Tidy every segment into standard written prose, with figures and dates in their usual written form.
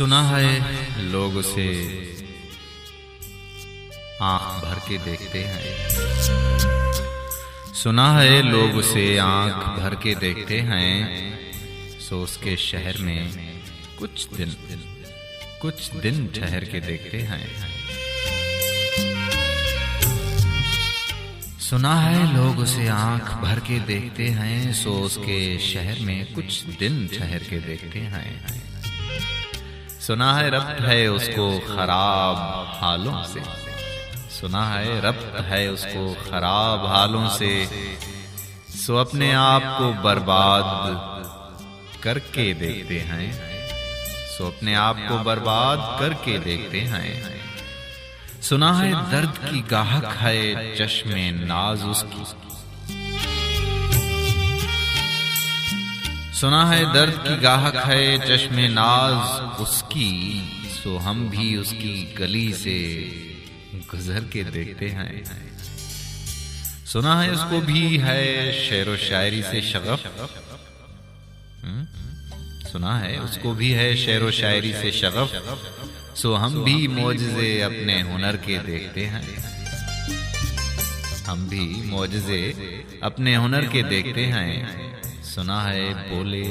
सुना है लोग उसे आंख भर के देखते हैं। सुना है लोग उसे आंख भर के देखते हैं। सो उसके शहर में कुछ दिन ठहर के देखते हैं। सुना है लोग उसे आंख भर के देखते हैं। सो उसके शहर में कुछ दिन ठहर के देखते हैं। सुना है रब्त है उसको खराब हालों से। सुना है रब्त है उसको खराब हालों से। सो अपने आप को बर्बाद करके देखते हैं। सो अपने आप को बर्बाद करके देखते हैं। सुना है दर्द की गाहक है चश्मे नाज उसकी। सुना है दर्द की गाहक है चश्मे नाज उसकी। सो हम भी उसकी गली से गुजर के देखते हैं। सुना है उसको भी है शेरो शायरी से शगफ। सुना है उसको भी है शेरो शायरी से शगफ। सो हम भी मौजज़े अपने हुनर के देखते हैं। हम भी मौजज़े अपने हुनर के देखते हैं। सुना है बोले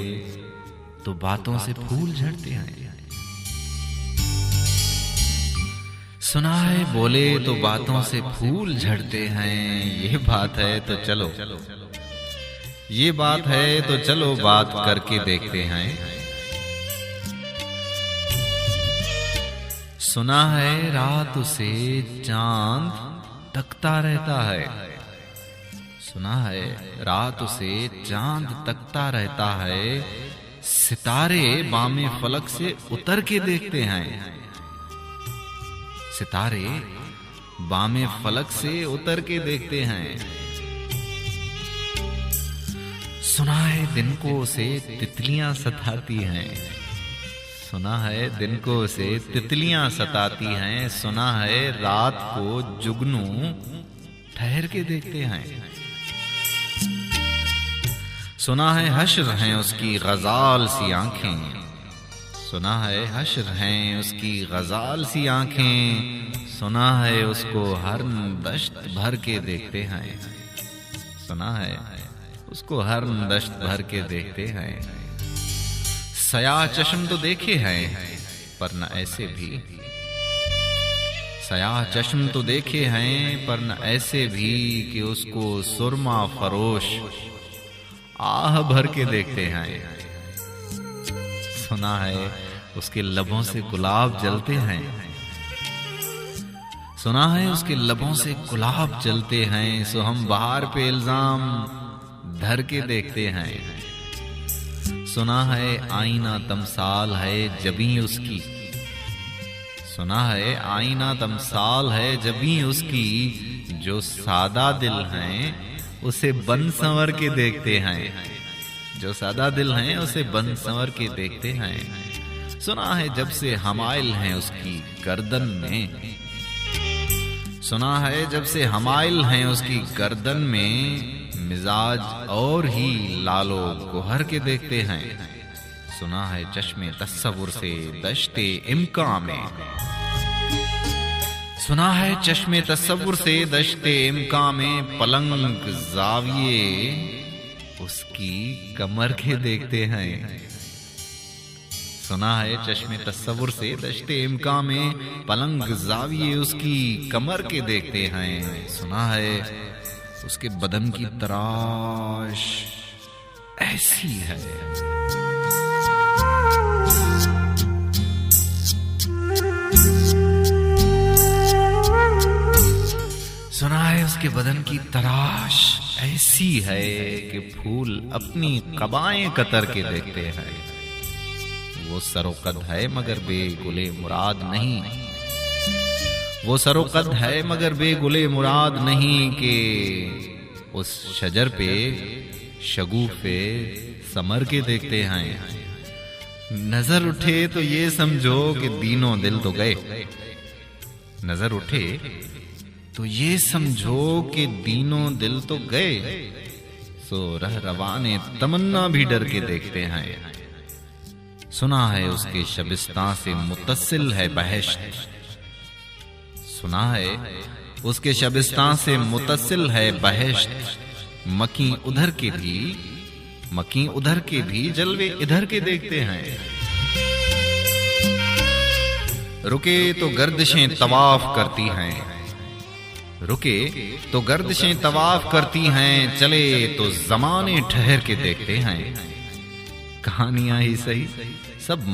तो बातों से फूल झड़ते हैं। सुना है बोले तो बातों से फूल झड़ते हैं। ये बात है तो चलो, ये बात है तो चलो बात करके देखते हैं। सुना है रात उसे चांद तकता रहता है। सुना है रात उसे चांद तकता रहता है। सितारे बामे फलक से उतर के देखते हैं। सितारे बामे फलक से उतर के देखते हैं। सुना है दिन को उसे तितलियां सताती हैं। सुना है दिन को उसे तितलियां सताती हैं। सुना है रात को जुगनू ठहर के देखते हैं। सुना है हश्र हैं उसकी गजाल सी आंखें। सुना है हश्र हैं उसकी गजाल सी आंखें। सुना है उसको हर दश्त भर के देखते हैं। सुना है उसको हर दश्त भर के देखते हैं। सया चश्म तो देखे हैं पर न ऐसे भी। सया चश्म तो देखे हैं पर न ऐसे भी कि उसको सुरमा फरोश आह भर के देखते हैं। सुना है उसके लबों से गुलाब जलते हैं। सुना है उसके लबों से गुलाब जलते हैं। सो हम बाहर पे इल्जाम धर के देखते हैं। सुना है आईना तमसाल है जबी उसकी। सुना है आईना तमसाल है जबी उसकी। जो सादा दिल हैं उसे बन संवर के देखते हैं। जो सादा दिल हैं उसे बन संवर के देखते हैं। सुना है जब से हमाइल हैं उसकी गर्दन में। सुना है जब से हमाइल हैं उसकी गर्दन में। मिजाज और ही लालो गोहर के देखते हैं। सुना है चश्मे तस्सवुर से दश्ते इम्का में। सुना है चश्मे तस्सवुर से दश्ते इम्का में। पलंग जाविये उसकी कमर के देखते हैं। सुना है चश्मे तस्सवुर से दश्ते इम्का में। पलंग जाविये उसकी कमर के देखते हैं। सुना है उसके बदन की तराश ऐसी है। सुना है उसके बदन की तराश ऐसी है कि फूल अपनी कबाएं कतर के देखते हैं। वो सरोकद है मगर बेगुले मुराद नहीं। वो सरोकद है मगर बेगुले मुराद नहीं कि उस शजर पे शगुफे समर के देखते हैं। नजर उठे तो ये समझो कि दीनों दिल तो गए। नजर उठे तो ये समझो कि दीनों दिल तो गए। सो रह रवाने तमन्ना भी डर के देखते हैं। सुना है उसके शबिस्तां से मुत्तसिल है बहश्त। सुना है उसके शबिस्तां से मुत्तसिल है बहश्त। मकी उधर के भी जलवे इधर के देखते हैं। रुके तो गर्दिशें तवाफ करती हैं, चले तो जमाने ठहर के देखते हैं। कहानियां ही सही सब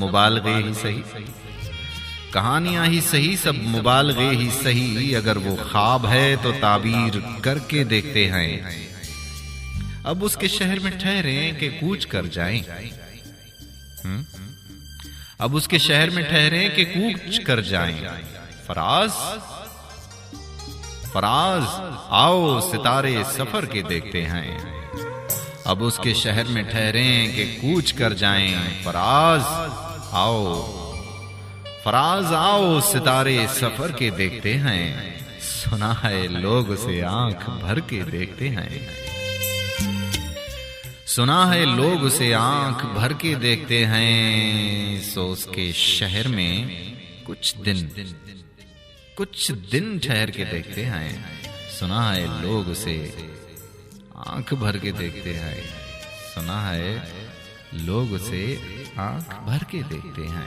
मुबालगे ही सही, अगर वो ख्वाब है तो ताबीर करके देखते हैं। अब उसके शहर में ठहरे कि कूच कर जाएं। फराज आओ सितारे सफर के देखते हैं। अब उसके शहर में ठहरे कि कूच कर जाएं। फराज आओ सितारे सफर के देखते हैं। सुना है लोग उसे आंख भर के देखते हैं। सो उसके शहर में कुछ दिन ठहर के देखते हैं। सुना है लोग उसे आंख भर के देखते हैं। सुना है लोग उसे आंख भर के देखते हैं।